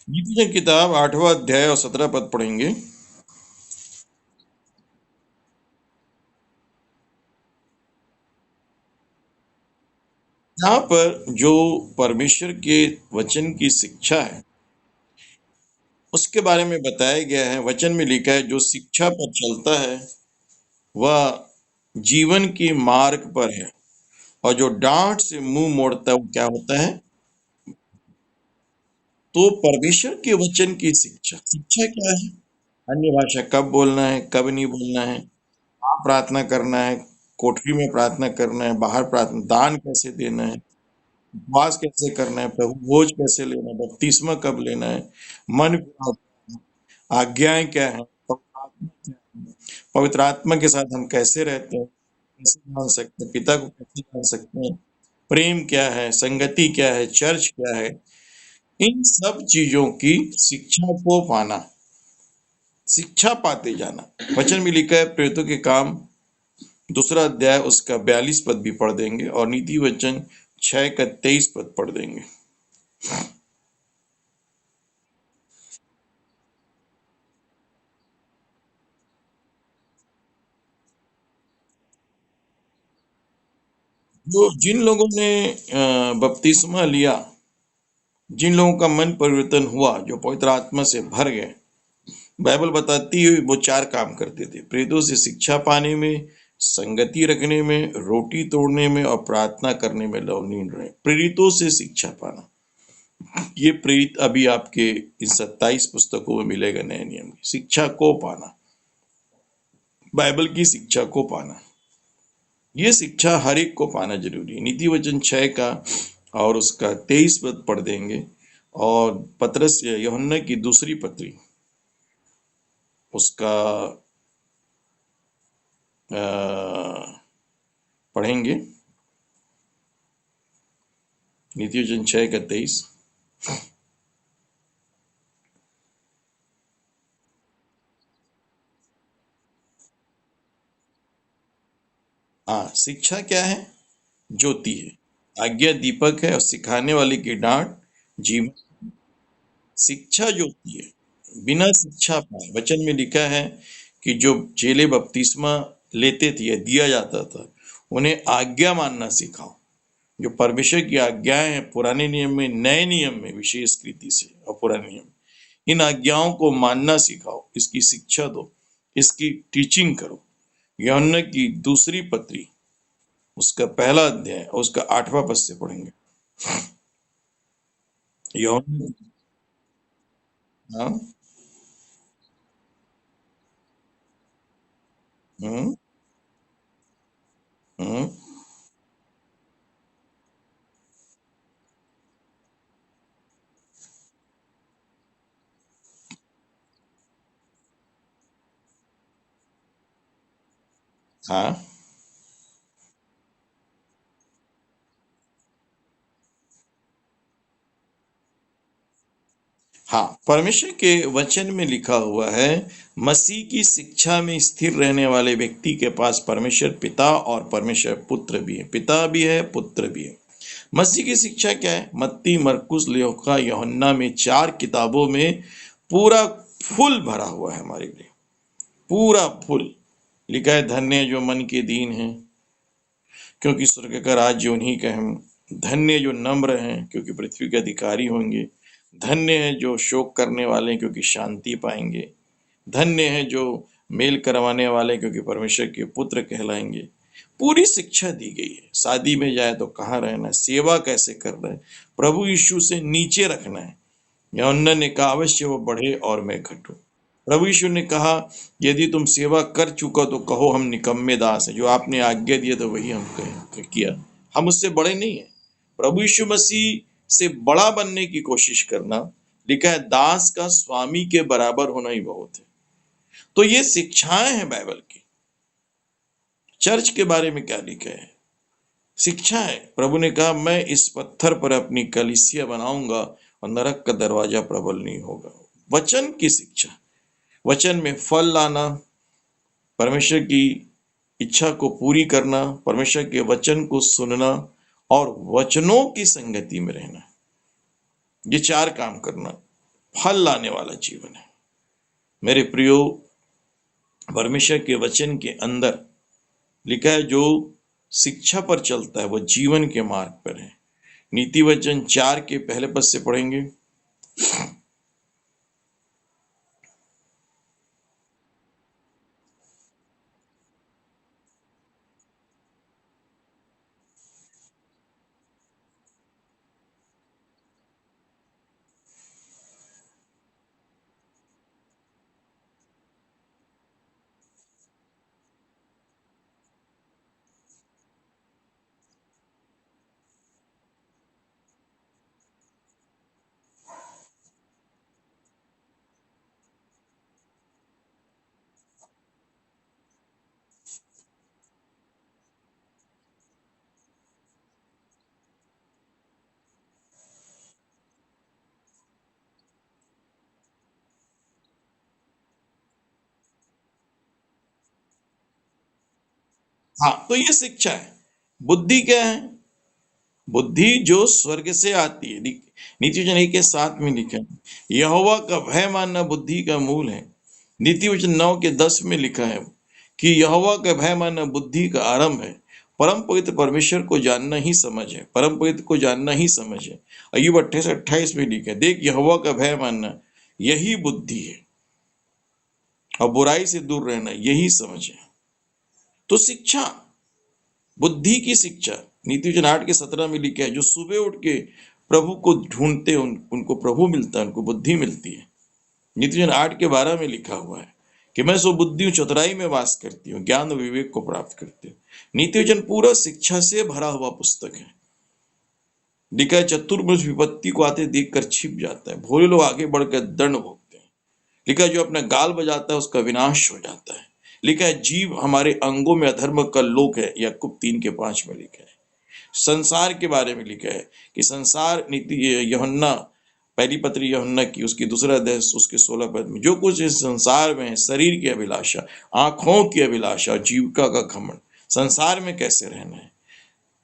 नीतिवचन किताब 8वां अध्याय और 17 पद पढ़ेंगे। यहाँ पर जो परमेश्वर के वचन की शिक्षा है उसके बारे में बताया गया है। वचन में लिखा है, जो शिक्षा पर चलता है वह जीवन की मार्ग पर है, और जो डांट से मुंह मोड़ता है वो क्या होता है। तो परमेश्वर के वचन की शिक्षा, शिक्षा क्या है? अन्य भाषा कब बोलना है, कब नहीं बोलना है, कहाँ प्रार्थना करना है, कोठरी में प्रार्थना करना है, बाहर प्रार्थना, दान कैसे देना है, उपवास कैसे करना है, प्रभु भोज कैसे लेना है, बपतिस्मा कब लेना है, मन आज्ञाएं क्या है, पवित्र आत्मा के साथ हम कैसे रहते हैं, कैसे जान सकते हैं, पिता को कैसे जान सकते हैं, प्रेम क्या है, संगति क्या है, चर्च क्या है, इन सब चीजों की शिक्षा को पाना, शिक्षा पाते जाना। वचन में लिखा है, प्रेरितों के काम 2 अध्याय उसका 42 पद भी पढ़ देंगे, और नीति वचन 6 का 23 पद पढ़ देंगे। जो जिन लोगों ने बपतिस्मा लिया, जिन लोगों का मन परिवर्तन हुआ, जो पवित्र आत्मा से भर गए, बाइबल बताती है वो 4 काम करते थे। प्रेरितों से शिक्षा पाने में, संगति रखने में, रोटी तोड़ने में और प्रार्थना करने में लवलीन रहे। प्रेरितों से शिक्षा पाना, ये प्रेरित अभी आपके इन 27 पुस्तकों में मिलेगा नए नियम की। शिक्षा को पाना, बाइबल की शिक्षा को पाना, ये शिक्षा हर एक को पाना जरूरी है। नीति वचन 6 का और उसका 23 पद पढ़ देंगे, और पतरस यूहन्ना की दूसरी पत्री उसका पढ़ेंगे। नीति वचन 6 का 23। हाँ, शिक्षा क्या है? ज्योति है, आज्ञा दीपक है, और सिखाने वाले की डांट जीवन। शिक्षा ज्योति है, बिना शिक्षा पाए। वचन में लिखा है कि जो चेले बपतिस्मा लेते थे या दिया जाता था, उन्हें आज्ञा मानना सिखाओ। जो परमेश्वर की आज्ञाएं हैं पुराने नियम में, नए नियम में विशेष रीति से, और पुराने नियम में, इन आज्ञाओं को मानना सिखाओ, इसकी शिक्षा दो, इसकी टीचिंग करो। यूहन्ना की दूसरी पत्री उसका 1 अध्याय और उसका 8वां पद से पढ़ेंगे। यूहन्ना, हाँ, हम्म, हम्म, हाँ, हाँ, परमेश्वर के वचन में लिखा हुआ है, मसीह की शिक्षा में स्थिर रहने वाले व्यक्ति के पास परमेश्वर पिता और परमेश्वर पुत्र भी है। पिता भी है, पुत्र भी है। मसीह की शिक्षा क्या है? मत्ती, मरकुस, लूका, यूहन्ना में 4 किताबों में पूरा फुल भरा हुआ है हमारे लिए, पूरा फुल। लिखा है, धन्य जो मन के दीन हैं, क्योंकि स्वर्ग का राज्य उन्हीं का है। धन्य जो नम्र हैं, क्योंकि पृथ्वी के अधिकारी होंगे। धन्य है जो शोक करने वाले हैं, क्योंकि शांति पाएंगे। धन्य है जो मेल करवाने वाले, क्योंकि परमेश्वर के पुत्र कहलाएंगे। पूरी शिक्षा दी गई है। शादी में जाए तो कहाँ रहना है, सेवा कैसे करना है, प्रभु यीशु से नीचे रखना है। यूहन्ना ने कहा, अवश्य वो बढ़े और मैं घटूं। प्रभु यीशु ने कहा, यदि तुम सेवा कर चुका तो कहो हम निकम्मे दास हैं। जो आपने आज्ञा दिया तो वही हम किया, हम उससे बड़े नहीं हैं। प्रभु यीशु मसीह से बड़ा बनने की कोशिश करना, लिखा है, दास का स्वामी के बराबर होना ही बहुत है। तो ये शिक्षाएं हैं बाइबल की। चर्च के बारे में क्या लिखा है? शिक्षा है। प्रभु ने कहा, मैं इस पत्थर पर अपनी कलीसिया बनाऊंगा और नरक का दरवाजा प्रबल नहीं होगा। वचन की शिक्षा, वचन में फल लाना, परमेश्वर की इच्छा को पूरी करना, परमेश्वर के वचन को सुनना और वचनों की संगति में रहना, ये 4 काम करना। फल लाने वाला जीवन है। मेरे प्रियो, परमेश्वर के वचन के अंदर लिखा है, जो शिक्षा पर चलता है वो जीवन के मार्ग पर है। नीति वचन 4 के पहले पद से पढ़ेंगे। हाँ, तो ये शिक्षा है। बुद्धि क्या है? बुद्धि जो स्वर्ग से आती है। नीति वचन 1 के 7 में लिखा है, यहोवा का भय मानना बुद्धि का मूल है। नीति वचन 9 के 10 में लिखा है कि यहोवा का भय मानना बुद्धि का आरंभ है। परम पवित्र परमेश्वर को जानना ही समझ है। परम पवित्र को जानना ही समझ है। अय्यूब 28 में लिखा है, देख यहोवा का भय मानना यही बुद्धि है, और बुराई से दूर रहना यही समझ है। तो शिक्षा, बुद्धि की शिक्षा, नीति वचन 8 के 17 में लिखा है, जो सुबह उठ के प्रभु को ढूंढते हैं उनको प्रभु मिलता है, उनको बुद्धि मिलती है। नीति वचन 8 के 12 में लिखा हुआ है कि मैं सो बुद्धि हूँ, चतुराई में वास करती हूँ, ज्ञान और विवेक को प्राप्त करती हूँ। नीति वचन पूरा शिक्षा से भरा हुआ पुस्तक है। लिखा है, चतुर मनुष्य विपत्ति को आते देखकर छिप जाता है, भोले लोग आगे बढ़कर दंड भोगते हैं। लिखा है, जो अपना गाल बजाता है उसका विनाश हो जाता है। लिखा है, जीव हमारे अंगों में अधर्म का लोक है, याकूब 3 के 5 में लिखा है। संसार के बारे में लिखा है कि संसार, नीति यूहन्ना पहली पत्री यूहन्ना की उसकी दूसरा अध्याय उसके 16 पद में, जो कुछ इस संसार में है, शरीर की अभिलाषा, आंखों की अभिलाषा और जीविका का घमंड, संसार में कैसे रहना है।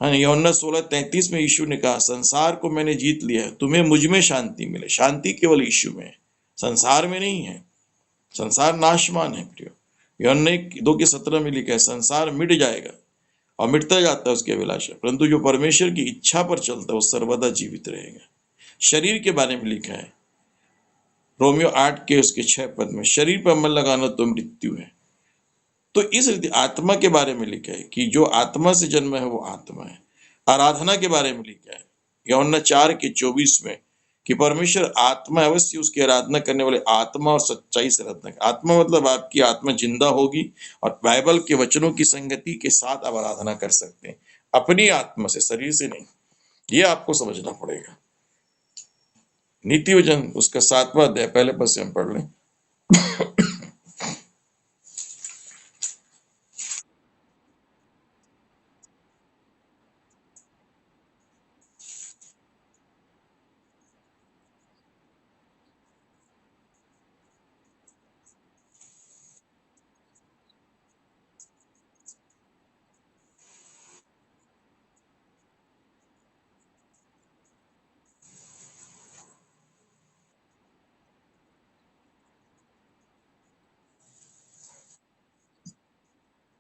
हाँ, यूहन्ना 16:33 में यीशु ने कहा, संसार को मैंने जीत लिया है, तुम्हें मुझ में शांति मिले। शांति केवल यीशु में है, संसार में नहीं है। संसार नाशवान है प्रियो। यूहन्ना 2 के 17 में लिखा है, संसार मिट जाएगा और मिटता जाता है उसकी अभिलाषा, परंतु जो परमेश्वर की इच्छा पर चलता है वो सर्वदा जीवित रहेगा। शरीर के बारे में लिखा है, रोमियो 8 के उसके 6 पद में, शरीर पर मन लगाना तो मृत्यु है। तो इस रीति आत्मा के बारे में लिखा है कि जो आत्मा से जन्म है वो आत्मा है। आराधना के बारे में लिखा है यूहन्ना 4 के 24 में कि परमेश्वर आत्मा, अवश्य उसकी आराधना करने वाले आत्मा और सच्चाई से आराधना। आत्मा मतलब आपकी आत्मा जिंदा होगी और बाइबल के वचनों की संगति के साथ आप आराधना कर सकते हैं, अपनी आत्मा से, शरीर से नहीं। ये आपको समझना पड़ेगा। नीति वचन उसका 7वां अध्याय पहले पद से हम पढ़ लें।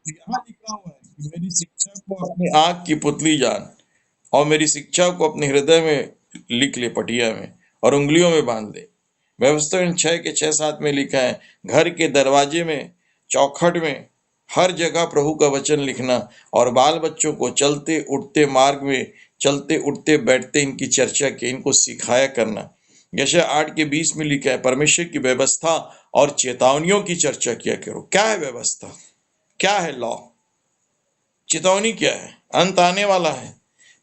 यहाँ लिखा हुआ है कि मेरी शिक्षा को अपनी आंख की पुतली जान, और मेरी शिक्षा को अपने हृदय में लिख ले, पटिया में और उंगलियों में बांध ले। व्यवस्था 6 के 6-7 में लिखा है, घर के दरवाजे में, चौखट में, हर जगह प्रभु का वचन लिखना, और बाल बच्चों को चलते उठते मार्ग में, चलते उठते बैठते इनकी चर्चा की, इनको सिखाया करना। यशायाह 8 के 20 में लिखा है, परमेश्वर की व्यवस्था और चेतावनियों की चर्चा किया करो। क्या है व्यवस्था? क्या है लॉ? चेतावनी क्या है? अंत आने वाला है,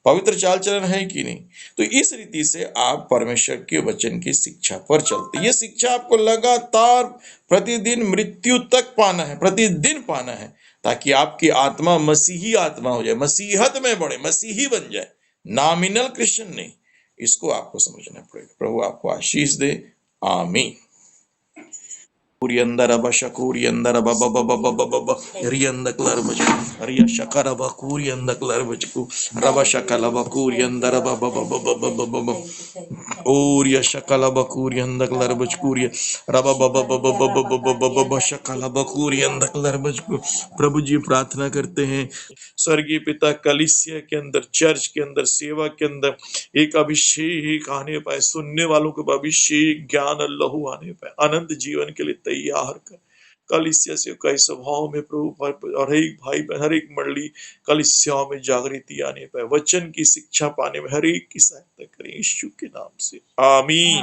पवित्र चाल चलन है कि नहीं। तो इस रीति से आप परमेश्वर के वचन की शिक्षा पर चलते। ये शिक्षा आपको लगातार प्रतिदिन मृत्यु तक पाना है, प्रतिदिन पाना है, ताकि आपकी आत्मा मसीही आत्मा हो जाए, मसीहत में बढ़े, मसीही बन जाए, नॉमिनल क्रिश्चियन नहीं। इसको आपको समझना पड़ेगा। प्रभु आपको आशीष दे। आमीन। Kuriandara Bashakuriandara Baba Baba Baba Baba Rianda Clarbach Ria Shakaraba Kurianda Clarbachku Rabba Shakalaba Kuriandara Baba Baba Baba Baba Oria Shakalaba Kurianda Clarbachkuria Rabba Baba Baba Baba Baba Baba Shakalaba Kurianda Clarbachku प्रभु जी प्रार्थना करते हैं स्वर्गीय पिता कलीसिया के अंदर church के अंदर सेवा के अंदर एक अभिषेक आने पाए सुनने वालों को अभिषेक ज्ञान लहू आने पाए अनंत जीवन के लिए तैयार कर कलीसिया से कई सभाओं में प्रभु और हर एक भाई बहन हर एक मंडली कलीसियाओं में जागृति आने पाए वचन की शिक्षा पाने में हर एक की सहायता करें यीशु के नाम से आमीन।